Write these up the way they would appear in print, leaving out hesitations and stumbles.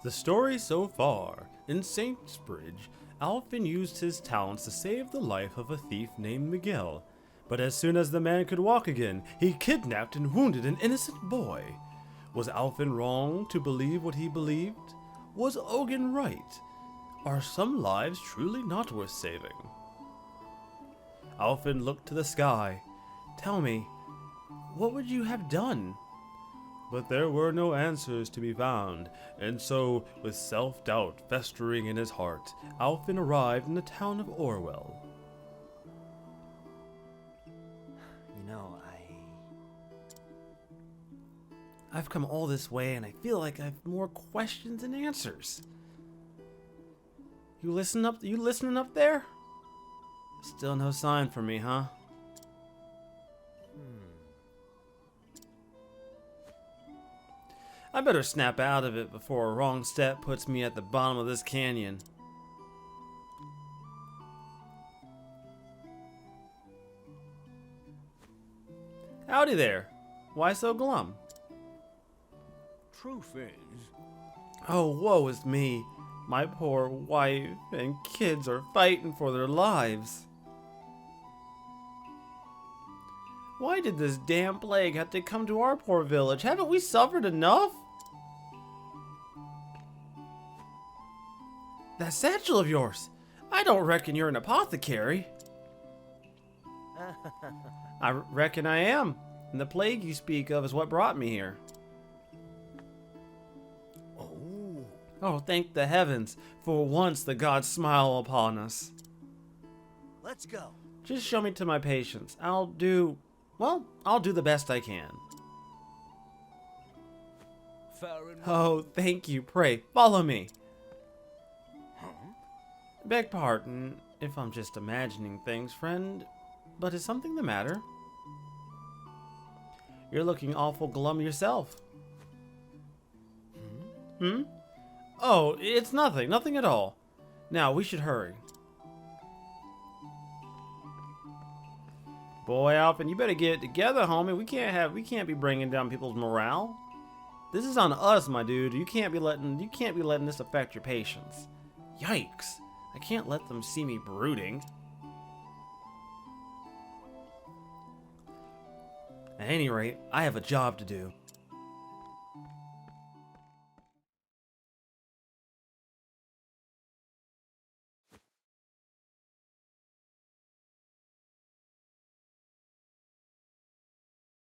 The story so far. In Saintsbridge, Alvin used his talents to save the life of a thief named Miguel. But as soon as the man could walk again, he kidnapped and wounded an innocent boy. Was Alvin wrong to believe what he believed? Was Ogen right? Are some lives truly not worth saving? Alvin looked to the sky. Tell me, what would you have done? But there were no answers to be found, and so, with self-doubt festering in his heart, Alvin arrived in the town of Orwell. You know, I've come all this way, and I feel like I have more questions than answers. You listening up there? Still no sign from me, huh? I better snap out of it before a wrong step puts me at the bottom of this canyon. Howdy there. Why so glum? truth is... Oh, woe is me. My poor wife and kids are fighting for their lives. Why did this damn plague have to come to our poor village? Haven't we suffered enough? That satchel of yours. I don't reckon you're an apothecary. I reckon I am. And the plague you speak of is what brought me here. Oh, thank the heavens. For once the gods smile upon us. Let's go. Just show me to my patients. I'll do the best I can. Fair enough. Oh, thank you. Pray, follow me. Beg pardon if I'm just imagining things, friend, but is something the matter? You're looking awful glum yourself. Oh, it's nothing. Nothing at all. Now, we should hurry. Boy, Alvin, you better get it together, homie. We can't be bringing down people's morale. This is on us, my dude. You can't be letting this affect your patients. Yikes. I can't let them see me brooding. At any rate, I have a job to do.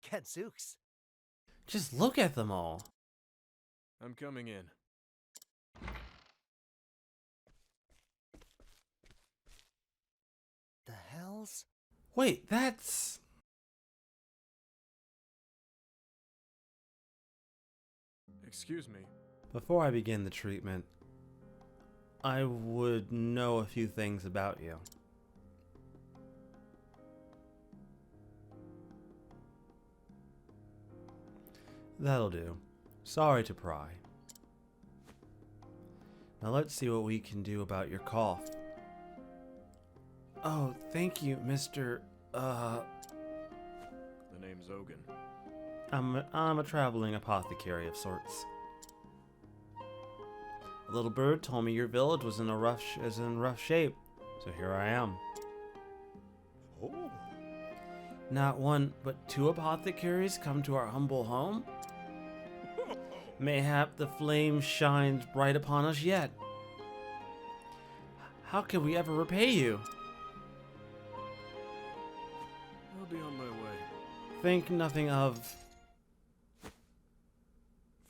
Gadzooks. Just look at them all. I'm coming in. The hells? Wait, that's... Excuse me. Before I begin the treatment, I would know a few things about you. That'll do. Sorry to pry. Now let's see what we can do about your cough. Oh, thank you, Mr. The name's Ogen. I'm a traveling apothecary of sorts. A little bird told me your village was in rough shape, so here I am. Oh. Not one, but two apothecaries come to our humble home? Mayhap the flame shines bright upon us yet. How can we ever repay you? I'll be on my way. Think nothing of...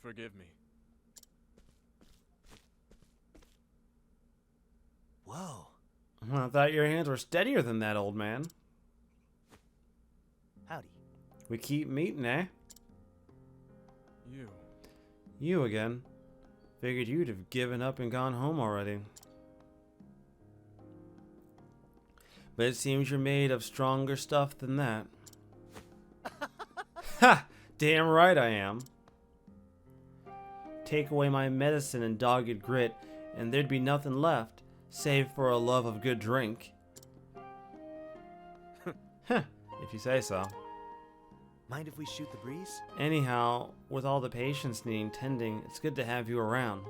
Forgive me. Whoa. I thought your hands were steadier than that, old man. Howdy. We keep meeting, eh? You. You again. Figured you'd have given up and gone home already. But it seems you're made of stronger stuff than that. Ha! Damn right I am. Take away my medicine and dogged grit, and there'd be nothing left, save for a love of good drink. Heh, if you say so. Mind if we shoot the breeze? Anyhow, with all the patients needing tending, it's good to have you around.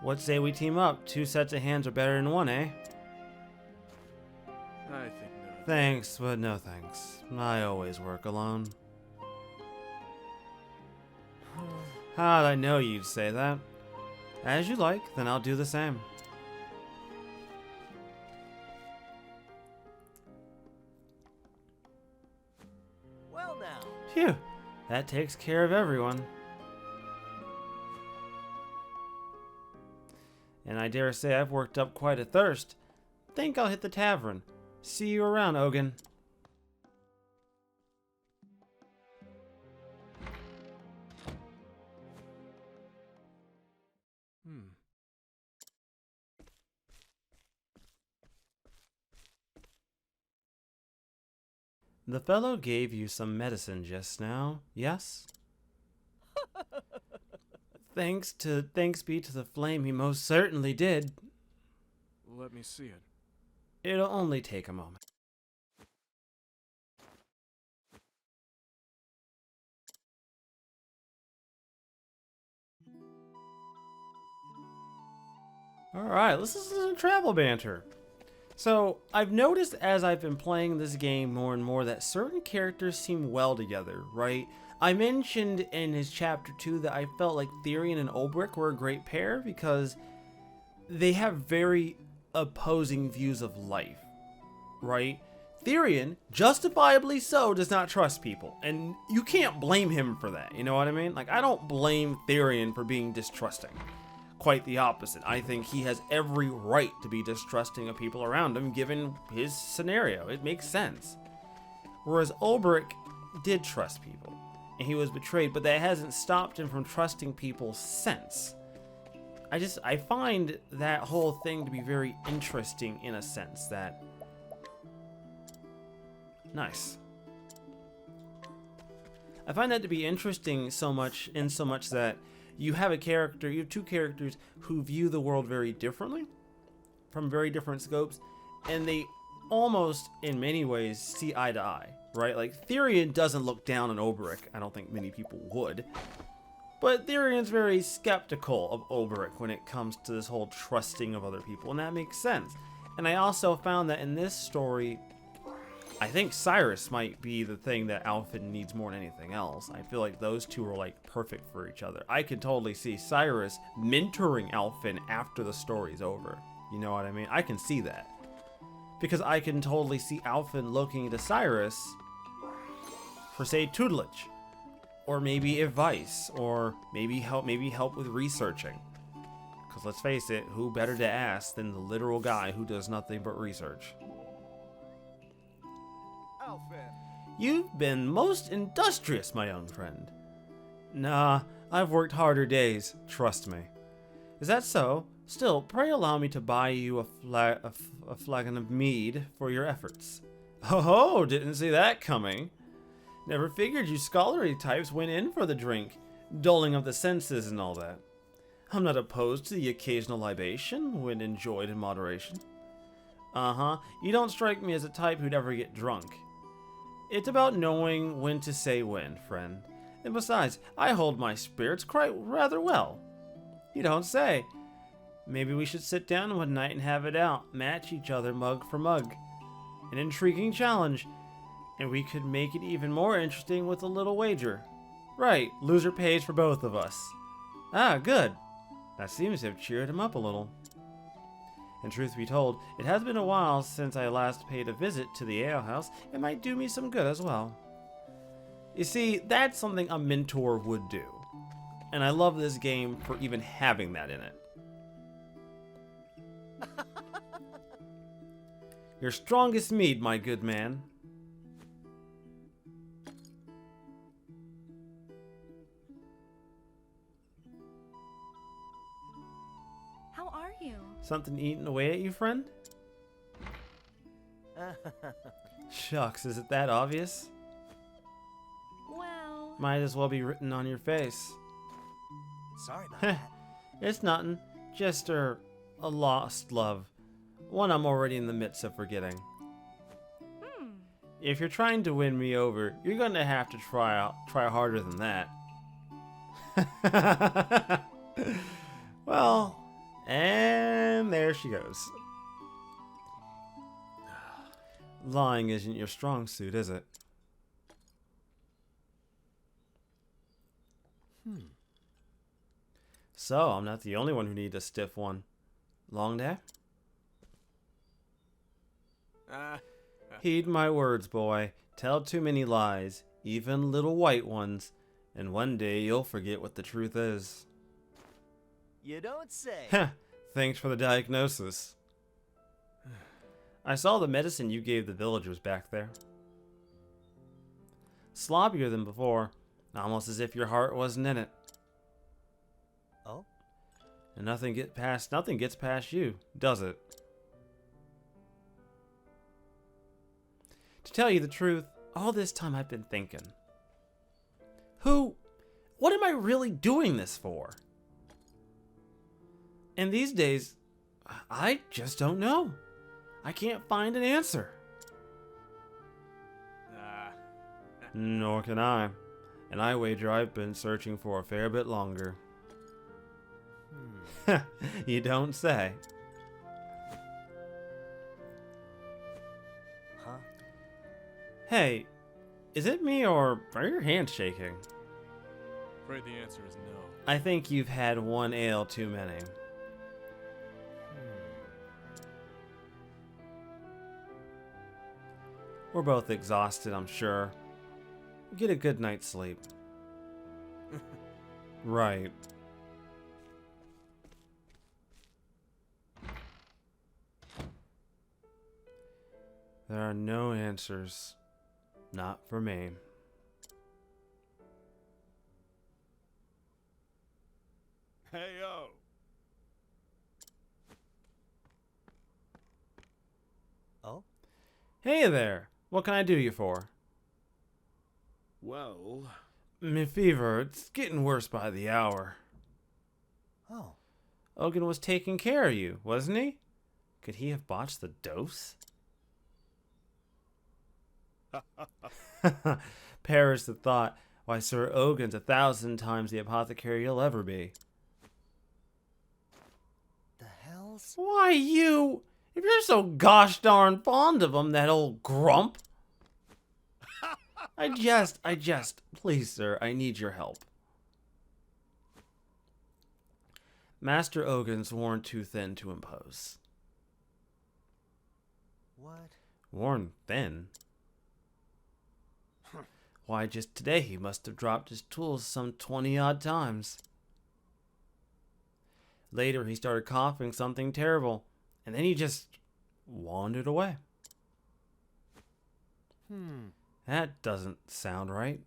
What say we team up? 2 sets of hands are better than 1, eh? I think not. Thanks, but no thanks. I always work alone. How'd I know you'd say that? As you like, then I'll do the same. Well now. Phew, that takes care of everyone. And I dare say I've worked up quite a thirst. Think I'll hit the tavern. See you around, Ogen. The fellow gave you some medicine just now, yes? Thanks be to the flame, he most certainly did. Let me see it. It'll only take a moment. Alright, let's listen to travel banter. So, I've noticed as I've been playing this game more and more that certain characters seem well together, right? I mentioned in his chapter 2 that I felt like Therian and Ulbrich were a great pair because they have very opposing views of life, right? Therian, justifiably so, does not trust people, and you can't blame him for that, you know what I mean? Like, I don't blame Therian for being distrusting. Quite the opposite. I think he has every right to be distrusting of people around him given his scenario. It makes sense. Whereas Ulbrich did trust people, and he was betrayed, but that hasn't stopped him from trusting people since. I find that whole thing to be very interesting in a sense that... Nice. I find that to be interesting so much that you have two characters who view the world very differently, from very different scopes, and they almost, in many ways, see eye to eye, right? Like, Therian doesn't look down on Ulbrich. I don't think many people would. But Therian's very skeptical of Ulbrich when it comes to this whole trusting of other people, and that makes sense. And I also found that in this story, I think Cyrus might be the thing that Alphen needs more than anything else. I feel like those two are like perfect for each other. I could totally see Cyrus mentoring Alphen after the story's over. You know what I mean? I can see that. Because I can totally see Alphen looking to Cyrus for, say, tutelage. Or maybe advice. Or maybe help with researching. Because let's face it, who better to ask than the literal guy who does nothing but research? You've been most industrious, my young friend. Nah, I've worked harder days, trust me. Is that so? Still, pray allow me to buy you a flagon of mead for your efforts. Oh, didn't see that coming. Never figured you scholarly types went in for the drink, dulling of the senses and all that. I'm not opposed to the occasional libation when enjoyed in moderation. Uh-huh, you don't strike me as a type who'd ever get drunk. It's about knowing when to say when, friend. And besides, I hold my spirits quite rather well. You don't say. Maybe we should sit down one night and have it out, match each other mug for mug. An intriguing challenge, and we could make it even more interesting with a little wager. Right, loser pays for both of us. Ah, good. That seems to have cheered him up a little. And truth be told, it has been a while since I last paid a visit to the alehouse. It might do me some good as well. You see, that's something a mentor would do. And I love this game for even having that in it. Your strongest mead, my good man. How are you? Something eating away at you, friend? Shucks, is it that obvious? Well... Might as well be written on your face. Sorry about that. It's nothing. Just a lost love. One I'm already in the midst of forgetting. If you're trying to win me over, you're gonna have to try harder than that. Well, And there she goes. Lying isn't your strong suit, is it? So, I'm not the only one who needs a stiff one. Long day? Heed my words, boy. Tell too many lies, even little white ones, and one day you'll forget what the truth is. You don't say. Heh, thanks for the diagnosis. I saw the medicine you gave the villagers back there. Sloppier than before, almost as if your heart wasn't in it. Oh? And nothing gets past you, does it? To tell you the truth, all this time I've been thinking. What am I really doing this for? And these days, I just don't know. I can't find an answer. Nor can I. And I wager I've been searching for a fair bit longer. You don't say. Huh? Hey, is it me or are your hands shaking? Afraid the answer is no. I think you've had one ale too many. We're both exhausted, I'm sure. Get a good night's sleep. Right. There are no answers. Not for me. Hey, yo! Oh? Hey there! What can I do you for? Well... Me fever, it's getting worse by the hour. Oh. Ogen was taking care of you, wasn't he? Could he have botched the dose? Perish the thought. Why, Sir Ogen's 1,000 times the apothecary you'll ever be. The hell's... Why, you... If you're so gosh darn fond of him, that old grump. I jest. Please, sir, I need your help. Master Ogen's worn too thin to impose. What? Worn thin? Why, just today he must have dropped his tools some 20-odd times. Later he started coughing something terrible, and then he just wandered away. That doesn't sound right.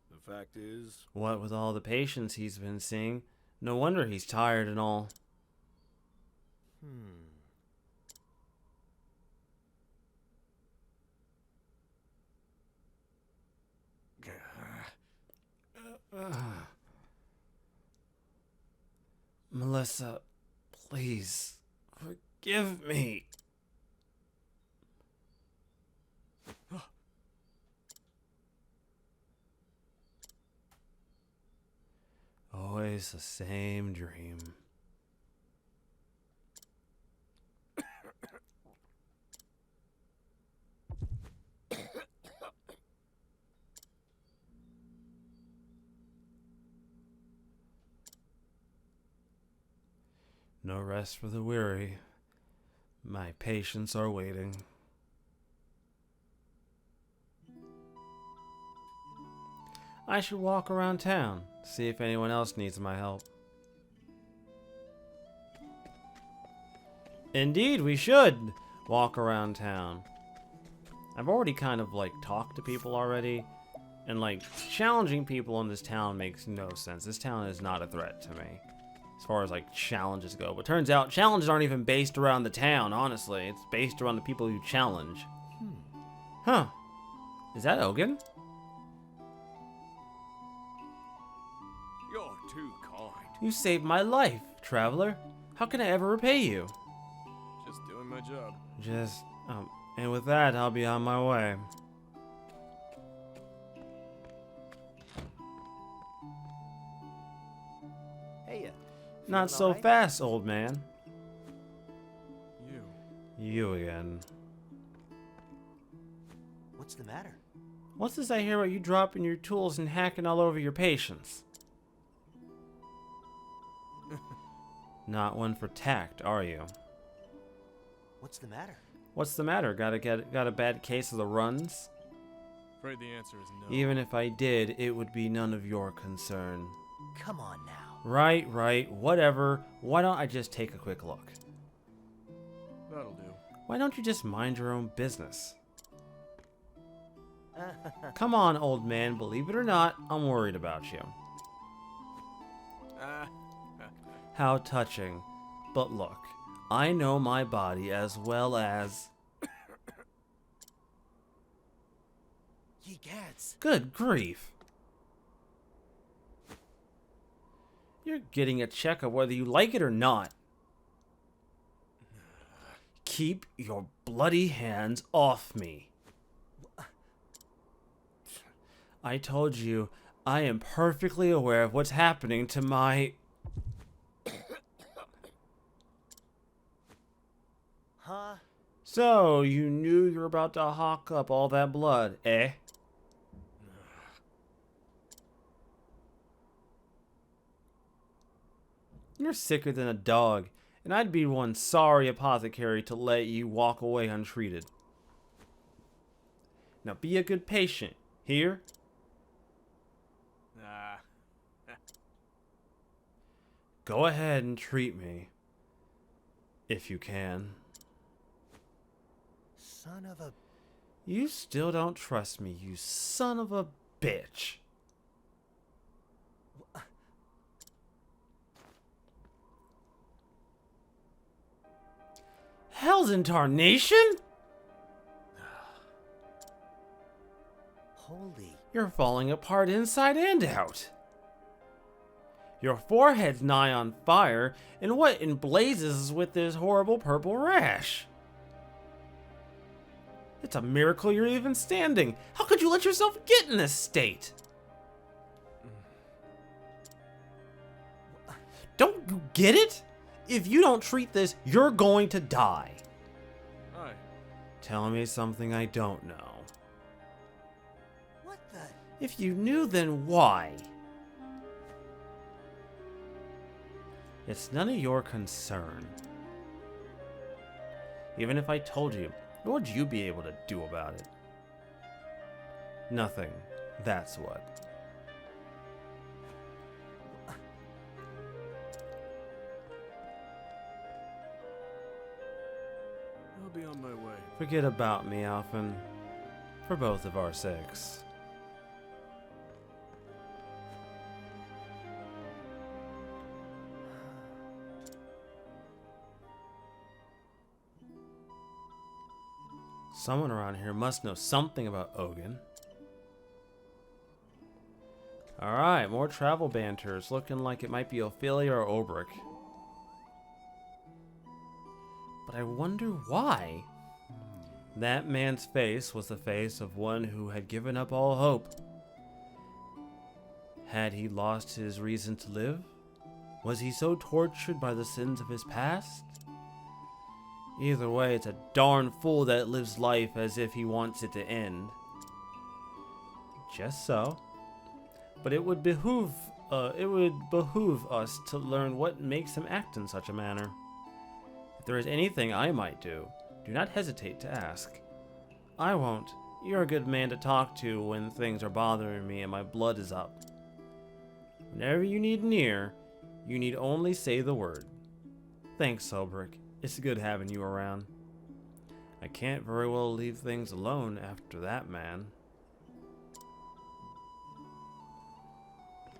The fact is... What with all the patients he's been seeing, no wonder he's tired and all. Melissa, please, forgive me. Always the same dream. No rest for the weary. My patients are waiting. I should walk around town, see if anyone else needs my help. Indeed, we should walk around town. I've already kind of talked to people already, and challenging people in this town makes no sense. This town is not a threat to me as far as challenges go. But turns out challenges aren't even based around the town, honestly. It's based around the people you challenge. Huh. Is that Ogen? You're too kind. You saved my life, traveler. How can I ever repay you? Just doing my job. And with that, I'll be on my way. Hey, Not Feeling so alright? fast, old man. You. You again. What's the matter? What's this I hear about you dropping your tools and hacking all over your patients? Not one for tact, are you? What's the matter? What's the matter? Got a bad case of the runs? Afraid the answer is no. Even if I did, it would be none of your concern. Come on now. Right, whatever. Why don't I just take a quick look? That'll do. Why don't you just mind your own business? Come on, old man, believe it or not, I'm worried about you. Ah. How touching. But look, I know my body as well as... Ye gads. Good grief. You're getting a check of whether you like it or not. Keep your bloody hands off me. I told you, I am perfectly aware of what's happening to my... Huh? So, you knew you were about to hawk up all that blood, eh? You're sicker than a dog, and I'd be one sorry apothecary to let you walk away untreated. Now be a good patient, here? Ah. Go ahead and treat me. If you can. Son of a... You still don't trust me, you son of a bitch. Hell's incarnation? Holy... You're falling apart inside and out. Your forehead's nigh on fire, and what in blazes is with this horrible purple rash? It's a miracle you're even standing. How could you let yourself get in this state? Don't you get it? If you don't treat this, you're going to die. Hi. Tell me something I don't know. What the... If you knew, then why? It's none of your concern. Even if I told you, what would you be able to do about it? Nothing. That's what. I'll be on my way. Forget about me, Alphen. For both of our sakes. Someone around here must know something about Ogen. Alright, more travel banters. Looking like it might be Ophelia or Obrick. But I wonder why. That man's face was the face of one who had given up all hope. Had he lost his reason to live? Was he so tortured by the sins of his past? Either way, it's a darn fool that lives life as if he wants it to end. Just so. But it would behoove us to learn what makes him act in such a manner. If there is anything I might do, do not hesitate to ask. I won't. You're a good man to talk to when things are bothering me and my blood is up. Whenever you need an ear, you need only say the word. Thanks, Obrick. It's good having you around. I can't very well leave things alone after that man.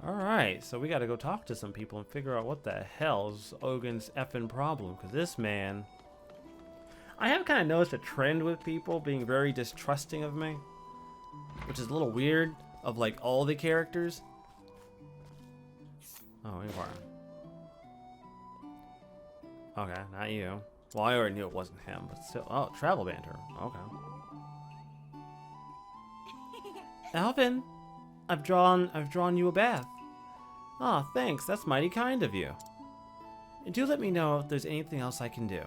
Alright, so we gotta go talk to some people and figure out what the hell's Ogen's effing problem. Because this man... I have kind of noticed a trend with people being very distrusting of me. Which is a little weird, of like all the characters. Oh, you are. Okay, not you. Well, I already knew it wasn't him, but still. Oh, travel banter. Okay. Alvin, I've drawn you a bath. Ah, thanks. That's mighty kind of you. And do let me know if there's anything else I can do.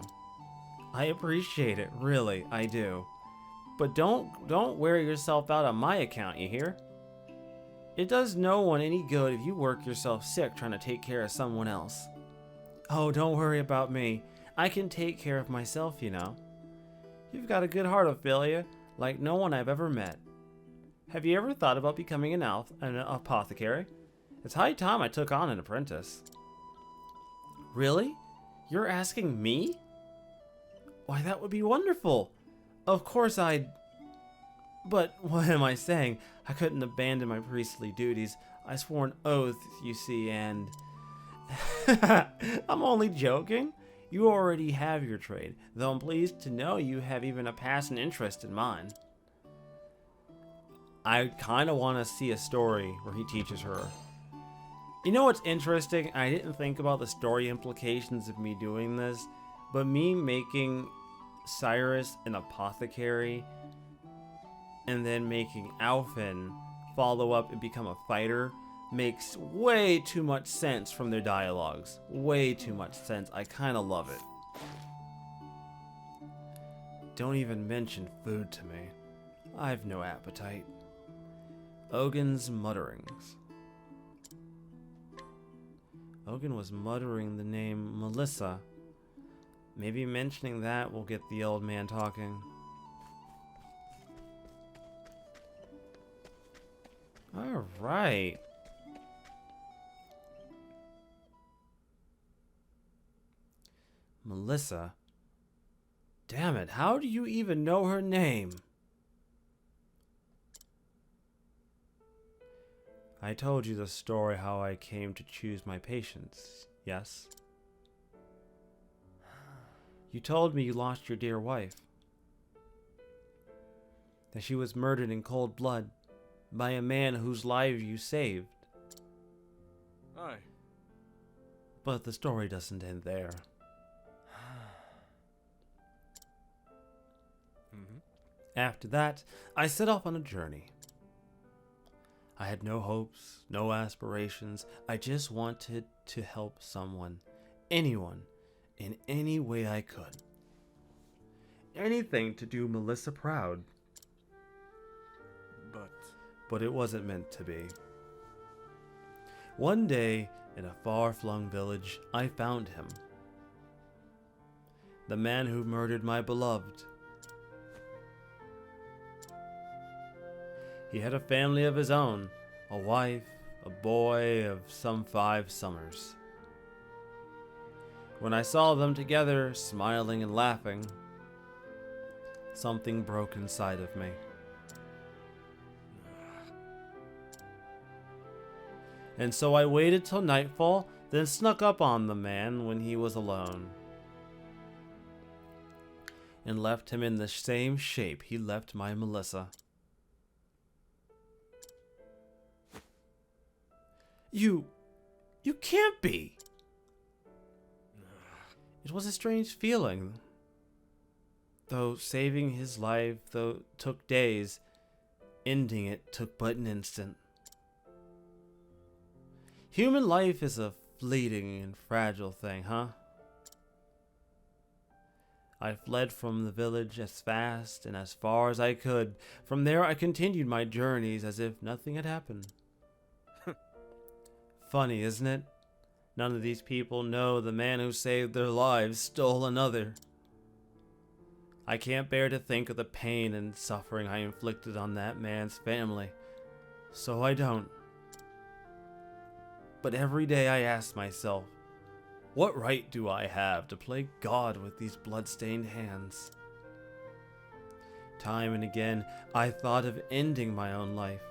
I appreciate it, really, I do. But don't wear yourself out on my account, you hear? It does no one any good if you work yourself sick trying to take care of someone else. Oh, don't worry about me. I can take care of myself, you know. You've got a good heart, Ophelia, like no one I've ever met. Have you ever thought about becoming an apothecary? It's high time I took on an apprentice. Really? You're asking me? Why, that would be wonderful. Of course I'd... But what am I saying? I couldn't abandon my priestly duties. I swore an oath, you see, and... I'm only joking. You already have your trade, though I'm pleased to know you have even a passing interest in mine. I kind of want to see a story where he teaches her. You know what's interesting? I didn't think about the story implications of me doing this, but me making Cyrus an apothecary and then making Alphen follow up and become a fighter makes way too much sense from their dialogues. Way too much sense. I kind of love it. Don't even mention food to me. I've no appetite. Ogen's mutterings. Ogen was muttering the name Melissa. Maybe mentioning that will get the old man talking. Alright. Melissa. Damn it, how do you even know her name? I told you the story how I came to choose my patients, yes? You told me you lost your dear wife. That she was murdered in cold blood by a man whose life you saved. Aye. But the story doesn't end there. After that, I set off on a journey. I had no hopes, no aspirations. I just wanted to help someone, anyone, in any way I could. Anything to do Melissa proud. But it wasn't meant to be. One day, in a far-flung village, I found him. The man who murdered my beloved. He had a family of his own, a wife, a boy of some 5 summers. When I saw them together, smiling and laughing, something broke inside of me. And so I waited till nightfall, then snuck up on the man when he was alone, and left him in the same shape he left my Melissa. You can't be! It was a strange feeling. Though saving his life took days, ending it took but an instant. Human life is a fleeting and fragile thing, huh? I fled from the village as fast and as far as I could. From there I continued my journeys as if nothing had happened. Funny, isn't it? None of these people know the man who saved their lives stole another. I can't bear to think of the pain and suffering I inflicted on that man's family, so I don't. But every day I ask myself, what right do I have to play God with these blood-stained hands? Time and again, I thought of ending my own life.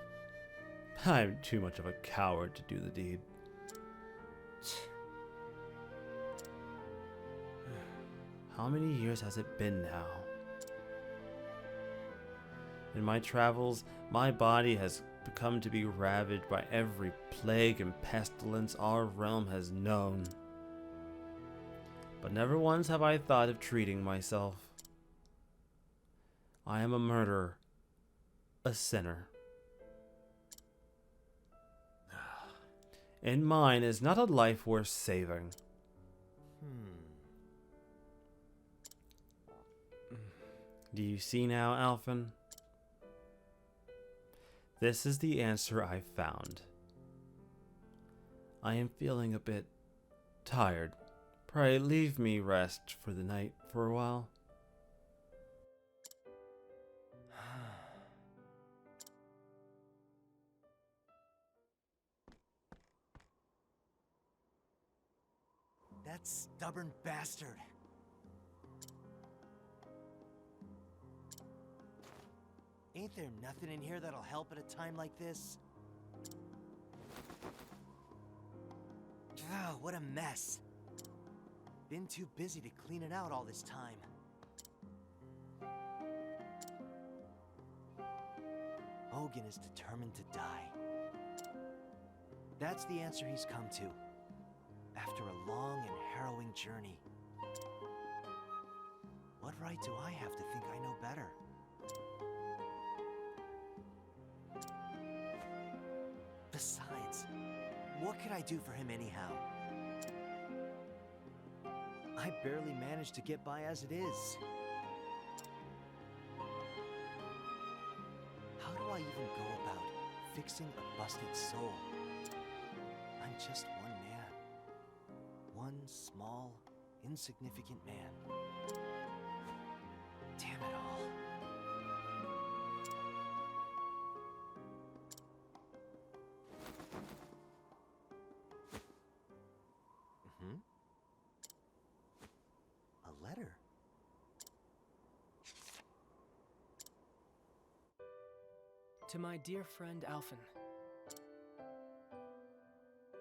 I'm too much of a coward to do the deed. How many years has it been now? In my travels, my body has become to be ravaged by every plague and pestilence our realm has known. But never once have I thought of treating myself. I am a murderer, a sinner. And mine is not a life worth saving. Do you see now, Alphen? This is the answer I've found. I am feeling a bit tired. Pray leave me rest for the night for a while. That stubborn bastard. Ain't there nothing in here that'll help at a time like this? Ah, what a mess. Been too busy to clean it out all this time. Ogen is determined to die. That's the answer he's come to, after a long and harrowing journey. What right do I have to think I know better? Besides, what could I do for him anyhow? I barely manage to get by as it is. How do I even go about fixing a busted soul? I'm just one man. One small, insignificant man. Damn it all. A letter? To my dear friend Alphen.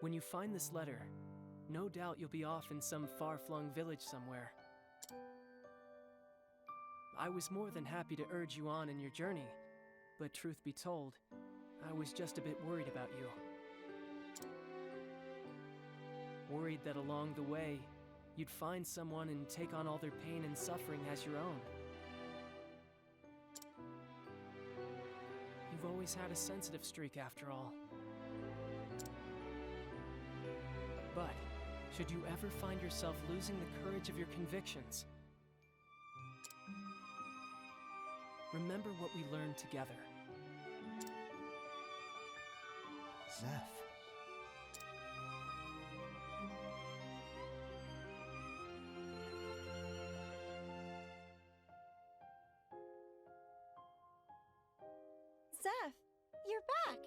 When you find this letter, no doubt you'll be off in some far-flung village somewhere. I was more than happy to urge you on in your journey, but truth be told, I was just a bit worried about you. Worried that along the way, you'd find someone and take on all their pain and suffering as your own. You've always had a sensitive streak after all. But, should you ever find yourself losing the courage of your convictions, remember what we learned together. Zeph. Zeph, you're back.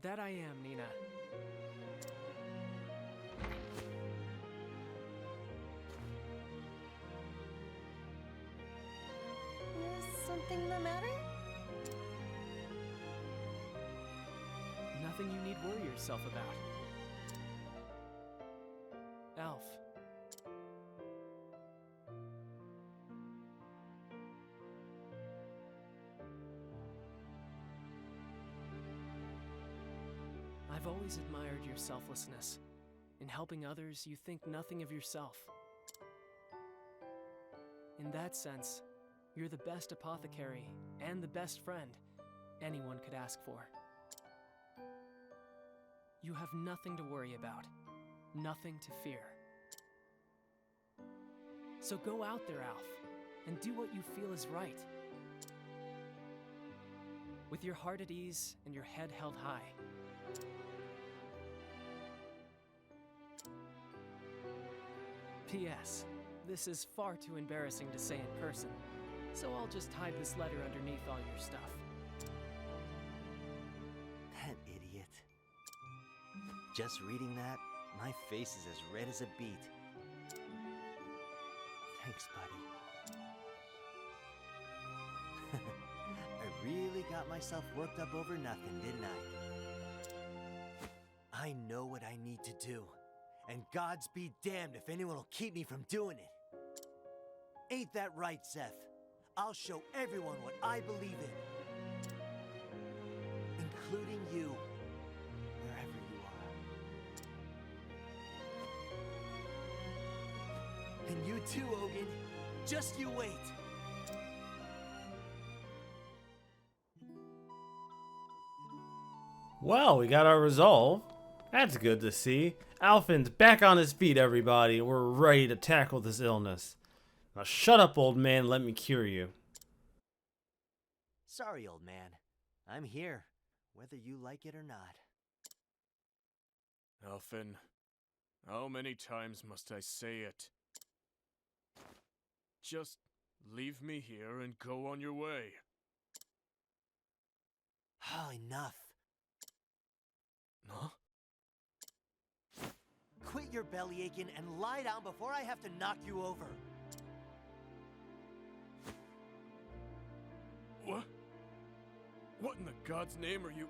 That I am, Nina. Is something the matter? Nothing you need worry yourself about. Alf. I've always admired your selflessness. In helping others, you think nothing of yourself. In that sense, you're the best apothecary and the best friend anyone could ask for. You have nothing to worry about, nothing to fear. So go out there, Alf, and do what you feel is right. With your heart at ease and your head held high. P.S. This is far too embarrassing to say in person, so I'll just hide this letter underneath all your stuff. That idiot. Just reading that, my face is as red as a beet. Thanks, buddy. I really got myself worked up over nothing, didn't I? I know what I need to do, and gods be damned if anyone will keep me from doing it. Ain't that right, Seth? I'll show everyone what I believe in. Including you, wherever you are. And you too, Ogen. Just you wait. Well, we got our resolve. That's good to see. Alfin's back on his feet, everybody. We're ready to tackle this illness. Now shut up, old man, let me cure you. Sorry, old man. I'm here, whether you like it or not. Alphen, how many times must I say it? Just leave me here and go on your way. Oh, enough. Huh? Quit your belly aching and lie down before I have to knock you over. What? What in the God's name are you?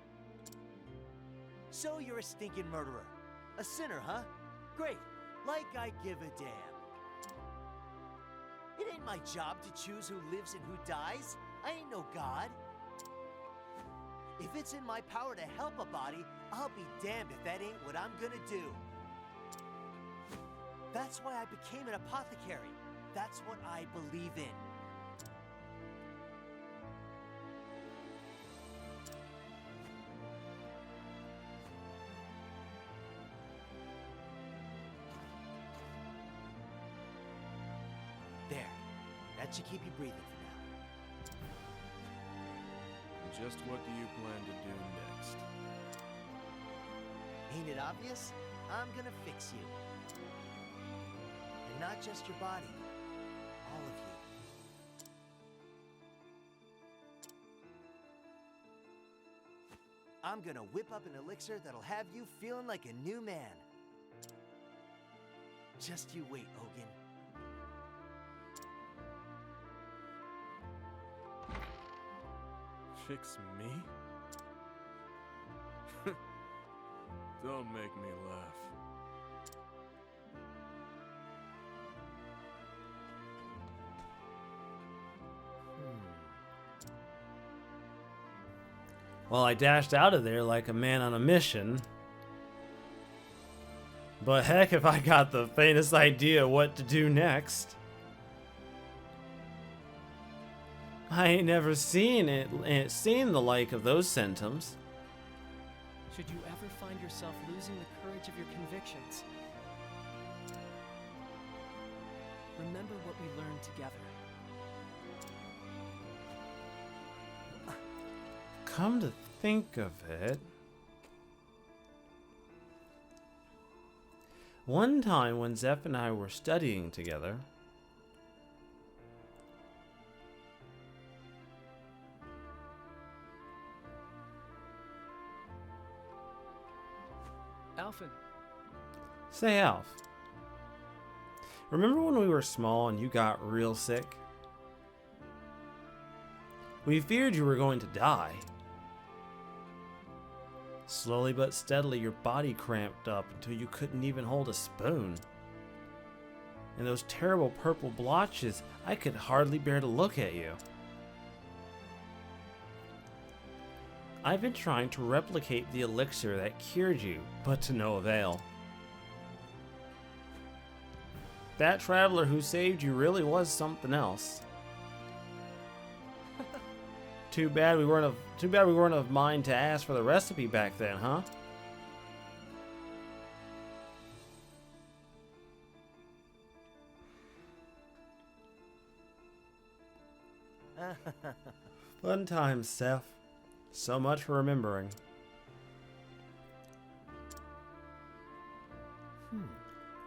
So you're a stinking murderer. A sinner, huh? Great. Like I give a damn. It ain't my job to choose who lives and who dies. I ain't no god. If it's in my power to help a body, I'll be damned if that ain't what I'm gonna do. That's why I became an apothecary. That's what I believe in. There. That should keep you breathing for now. Just what do you plan to do next? Ain't it obvious? I'm gonna fix you. And not just your body. All of you. I'm gonna whip up an elixir that'll have you feeling like a new man. Just you wait, Ogen. Fix me? Don't make me laugh. Well, I dashed out of there like a man on a mission. But heck if I got the faintest idea what to do next. I ain't never seen the like of those symptoms. Should you ever find yourself losing the courage of your convictions, remember what we learned together. Come to think of it, one time when Zeph and I were studying together, Alphen, say Alf, remember when we were small and you got real sick? We feared you were going to die. Slowly but steadily, your body cramped up until you couldn't even hold a spoon. And those terrible purple blotches, I could hardly bear to look at you. I've been trying to replicate the elixir that cured you, but to no avail. That traveler who saved you really was something else. Too bad we weren't of mind to ask for the recipe back then, huh? Fun times, Seth. So much for remembering.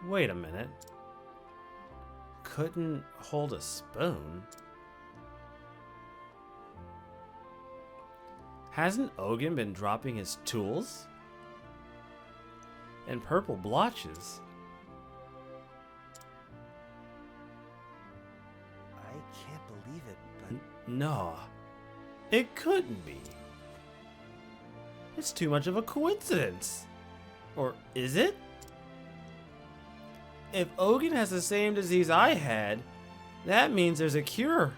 Wait a minute. Couldn't hold a spoon? Hasn't Ogen been dropping his tools? And purple blotches? I can't believe it, but... No, it couldn't be. It's too much of a coincidence. Or is it? If Ogen has the same disease I had, that means there's a cure.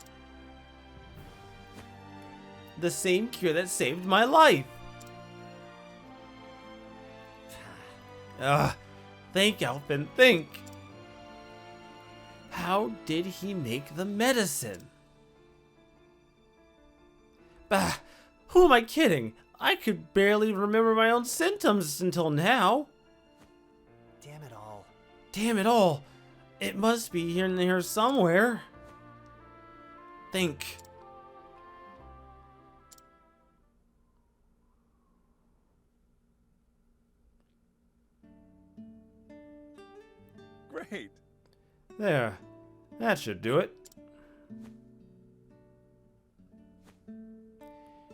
The same cure that saved my life. Think, Alphen, think. How did he make the medicine? Bah, who am I kidding? I could barely remember my own symptoms until now. Damn it all. Damn it all. It must be here in here somewhere. Think. Great. There. That should do it.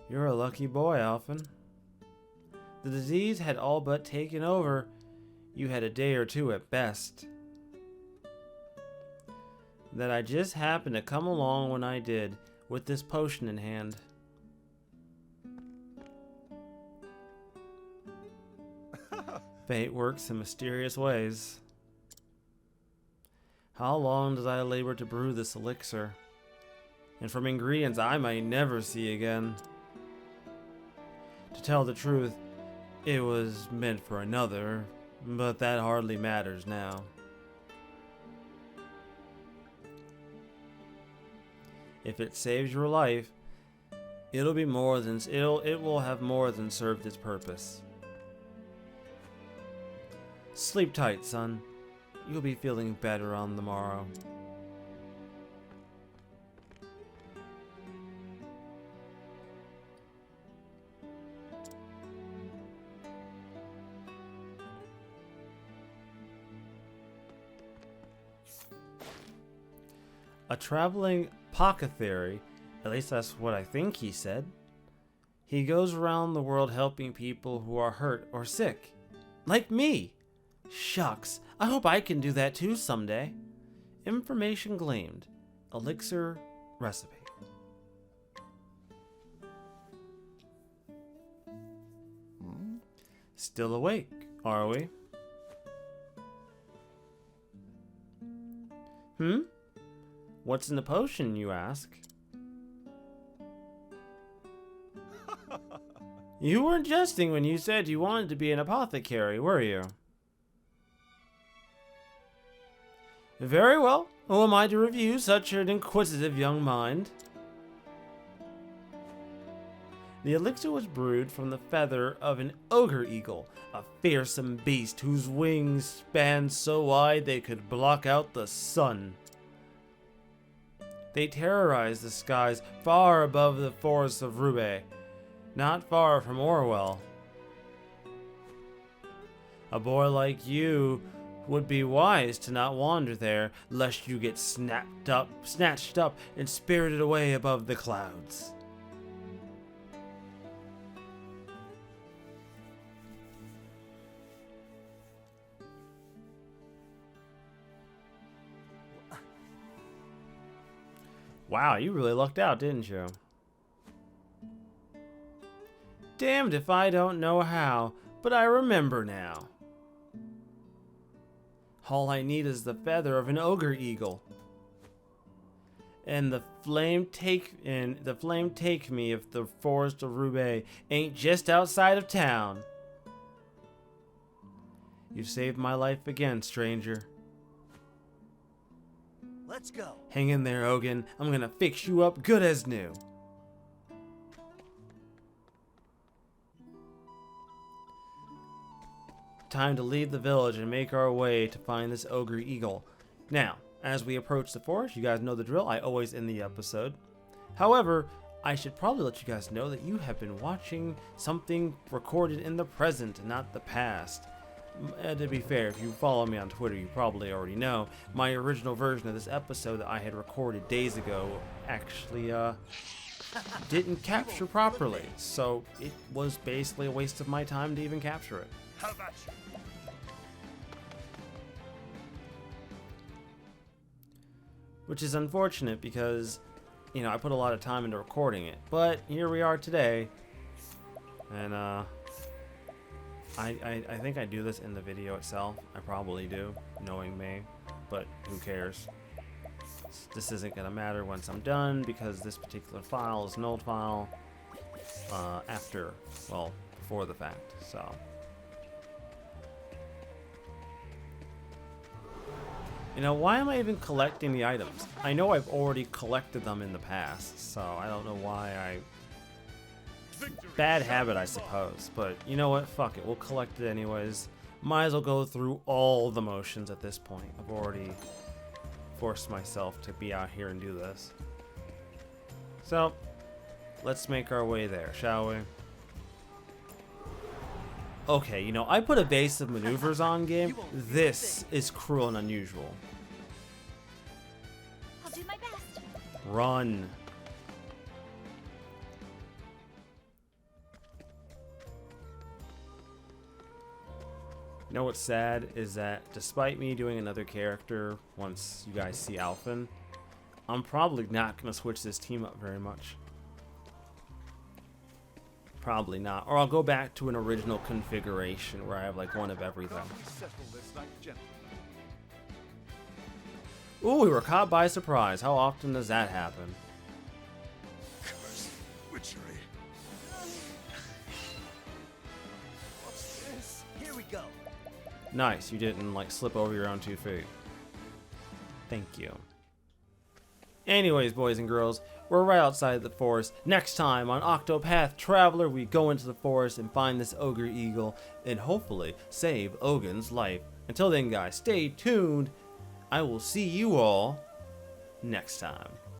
You're a lucky boy, Alphen. The disease had all but taken over. You had a day or two at best. That I just happened to come along when I did, with this potion in hand. Fate works in mysterious ways. How long did I labor to brew this elixir? And from ingredients I may never see again. To tell the truth, it was meant for another, but that hardly matters now. If it saves your life, it will have more than served its purpose. Sleep tight, son. You'll be feeling better on the morrow. A traveling apothecary, at least that's what I think he said. He goes around the world helping people who are hurt or sick. Like me! Shucks, I hope I can do that too someday. Information gleaned. Elixir recipe. Still awake, are we? What's in the potion, you ask? You weren't jesting when you said you wanted to be an apothecary, were you? Very well. Who am I to review such an inquisitive young mind? The elixir was brewed from the feather of an ogre eagle, a fearsome beast whose wings spanned so wide they could block out the sun. They terrorized the skies far above the forests of Rube, not far from Orwell. A boy like you would be wise to not wander there, lest you get snatched up, and spirited away above the clouds. Wow, you really lucked out, didn't you? Damned if I don't know how, but I remember now. All I need is the feather of an ogre eagle. And the flame take me if the forest of Roubaix ain't just outside of town. You've saved my life again, stranger. Let's go. Hang in there, Ogen. I'm gonna fix you up good as new. Time to leave the village and make our way to find this ogre eagle. Now, as we approach the forest, you guys know the drill. I always end the episode. However, I should probably let you guys know that you have been watching something recorded in the present, not the past. To be fair, if you follow me on Twitter, you probably already know my original version of this episode that I had recorded days ago actually didn't capture properly, so it was basically a waste of my time to even capture it. How about you? Which is unfortunate because, you know, I put a lot of time into recording it, but here we are today, and I think I do this in the video itself. I probably do, knowing me, but who cares? This isn't gonna matter once I'm done because this particular file is an old file before the fact, so. You know, why am I even collecting the items? I know I've already collected them in the past, so I don't know why bad habit, I suppose. But you know what? Fuck it. We'll collect it anyways. Might as well go through all the motions at this point. I've already forced myself to be out here and do this. So, let's make our way there, shall we? Okay, you know, I put evasive maneuvers on game. This is cruel and unusual. I'll do my best. Run. You know what's sad is that despite me doing another character once you guys see Alphen, I'm probably not going to switch this team up very much. Probably not. Or I'll go back to an original configuration where I have like one of everything. Ooh, we were caught by surprise. How often does that happen? Witchery. What's this? Here we go. Nice, you didn't like slip over your own 2 feet. Thank you. Anyways, boys and girls, we're right outside the forest. Next time on Octopath Traveler, we go into the forest and find this ogre eagle and hopefully save Ogen's life. Until then, guys, stay tuned. I will see you all next time.